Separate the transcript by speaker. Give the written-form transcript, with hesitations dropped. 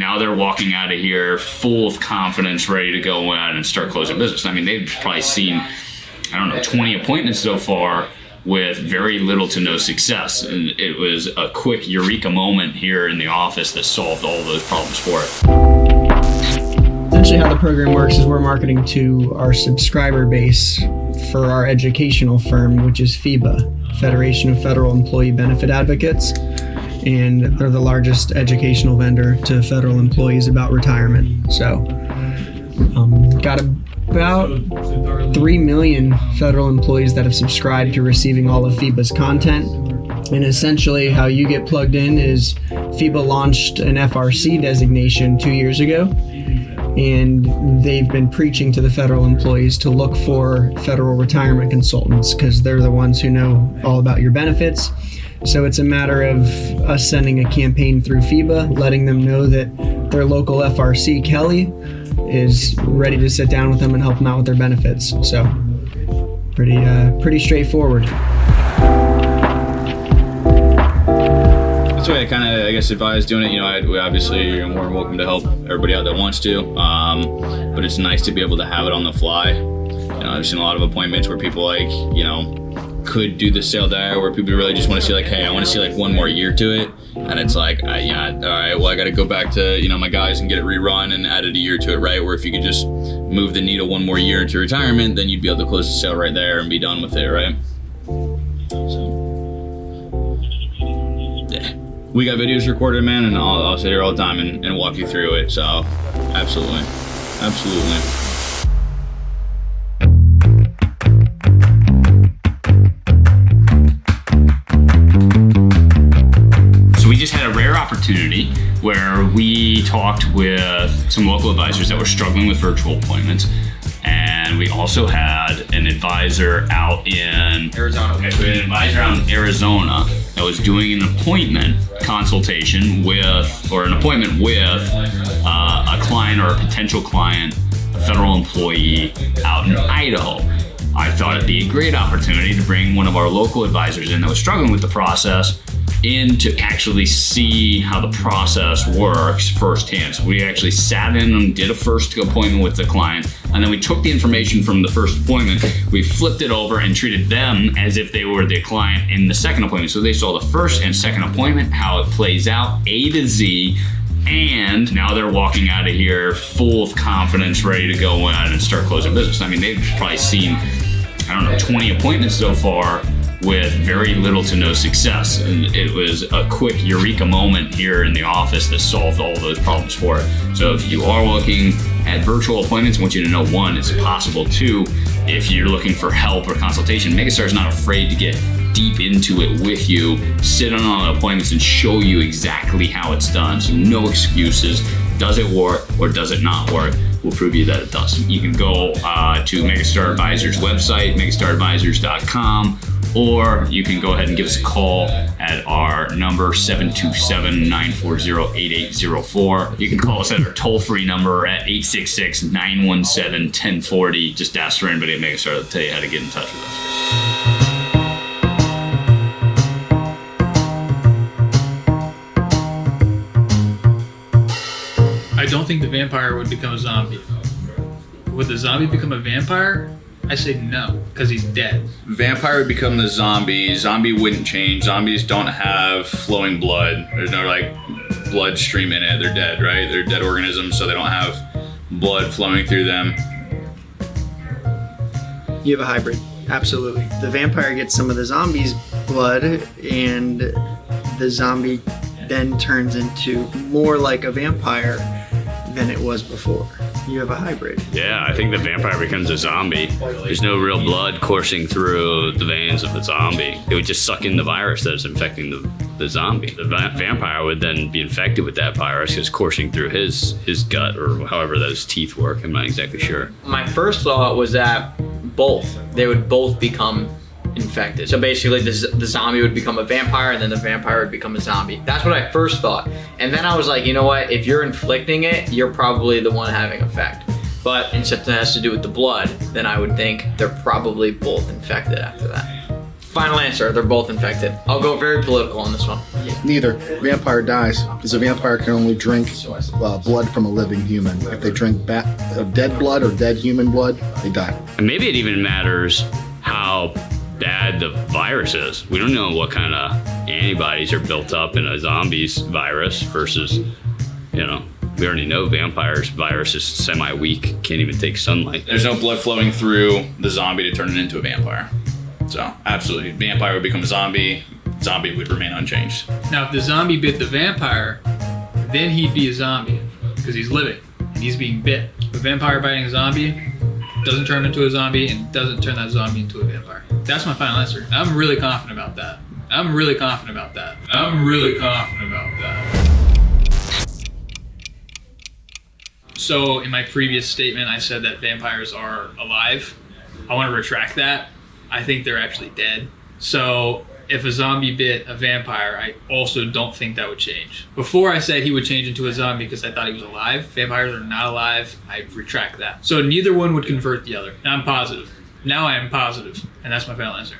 Speaker 1: now they're walking out of here full of confidence, ready to go out and start closing business. I mean, they've probably seen, I don't know, 20 appointments so far with very little to no success. And it was a quick eureka moment here in the office that solved all those problems for it.
Speaker 2: Essentially how the program works is we're marketing to our subscriber base for our educational firm, which is FEBA, Federation of Federal Employee Benefit Advocates. And they're the largest educational vendor to federal employees about retirement. So got about 3 million federal employees that have subscribed to receiving all of FEBA's content. And essentially how you get plugged in is FEBA launched an FRC designation 2 years ago. And they've been preaching to the federal employees to look for federal retirement consultants because they're the ones who know all about your benefits. So it's a matter of us sending a campaign through FEBA, letting them know that their local FRC, Kelly, is ready to sit down with them and help them out with their benefits. So pretty straightforward.
Speaker 3: That's the way I kind of, I guess, advise doing it. We obviously are more than welcome to help everybody out that wants to, but it's nice to be able to have it on the fly. I've seen a lot of appointments where people could do the sale there, where people really just want to see hey, I want to see one more year to it, and it's all right, well, I got to go back to my guys and get it rerun and added a year to it, right? Where if you could just move the needle one more year into retirement, then you'd be able to close the sale right there and be done with it, right? So, yeah. We got videos recorded, man, and I'll sit here all the time and walk you through it. So, absolutely.
Speaker 1: So we just had a rare opportunity where we talked with some local advisors that were struggling with virtual appointments. And we also had an advisor out in
Speaker 3: Arizona.
Speaker 1: Okay, we had an advisor out in Arizona that was doing an appointment consultation with, or an appointment with a client or a potential client, a federal employee out in Idaho. I thought it'd be a great opportunity to bring one of our local advisors in that was struggling with the process in to actually see how the process works firsthand. So we actually sat in and did a first appointment with the client, and then we took the information from the first appointment, we flipped it over and treated them as if they were the client in the second appointment. So they saw the first and second appointment, how it plays out A to Z, and now they're walking out of here full of confidence, ready to go out and start closing business. I mean, they've probably seen, I don't know, 20 appointments so far with very little to no success. And it was a quick eureka moment here in the office that solved all those problems for it. So if you are looking at virtual appointments, I want you to know, one, it's possible. Two, if you're looking for help or consultation, Megastar is not afraid to get deep into it with you, sit on all the appointments and show you exactly how it's done. So no excuses. Does it work or does it not work? We'll prove you that it does. You can go to Megastar Advisors website, megastaradvisors.com, or you can go ahead and give us a call at our number 727-940-8804. You can call us at our toll-free number at 866-917-1040. Just ask for anybody at Megastar to tell you how to get in touch with us.
Speaker 4: I don't think the vampire would become a zombie. Would the zombie become a vampire? I say no, because he's dead.
Speaker 3: Vampire would become the zombie. Zombie wouldn't change. Zombies don't have flowing blood. There's no bloodstream in it. They're dead, right? They're dead organisms, so they don't have blood flowing through them.
Speaker 2: You have a hybrid, absolutely. The vampire gets some of the zombie's blood, and the zombie then turns into more like a vampire than it was before. You have a hybrid.
Speaker 1: Yeah, I think the vampire becomes a zombie. There's no real blood coursing through the veins of the zombie. It would just suck in the virus that's infecting the zombie. The vampire would then be infected with that virus because coursing through his gut, or however those teeth work. I'm not exactly sure.
Speaker 5: My first thought was that they would both become infected. So basically the zombie would become a vampire and then the vampire would become a zombie. That's what I first thought. And then I was like, you know what? If you're inflicting it, you're probably the one having effect. But since it has to do with the blood, then I would think they're probably both infected after that. Final answer. They're both infected. I'll go very political on this one.
Speaker 6: Neither. Vampire dies because a vampire can only drink blood from a living human. If they drink dead blood or dead human blood, they die.
Speaker 1: And maybe it even matters how bad the virus is. We don't know what kind of antibodies are built up in a zombie's virus versus, we already know vampires' virus is semi-weak, can't even take sunlight.
Speaker 3: There's no blood flowing through the zombie to turn it into a vampire. So absolutely, vampire would become a zombie. Zombie would remain unchanged.
Speaker 4: Now, if the zombie bit the vampire, then he'd be a zombie because he's living and he's being bit. A vampire biting a zombie doesn't turn him into a zombie and doesn't turn that zombie into a vampire. That's my final answer. I'm really confident about that. So in my previous statement, I said that vampires are alive. I want to retract that. I think they're actually dead. So if a zombie bit a vampire, I also don't think that would change. Before I said he would change into a zombie because I thought he was alive. Vampires are not alive. I retract that. So neither one would convert the other. Now I'm positive. Now I am positive. And that's my final answer.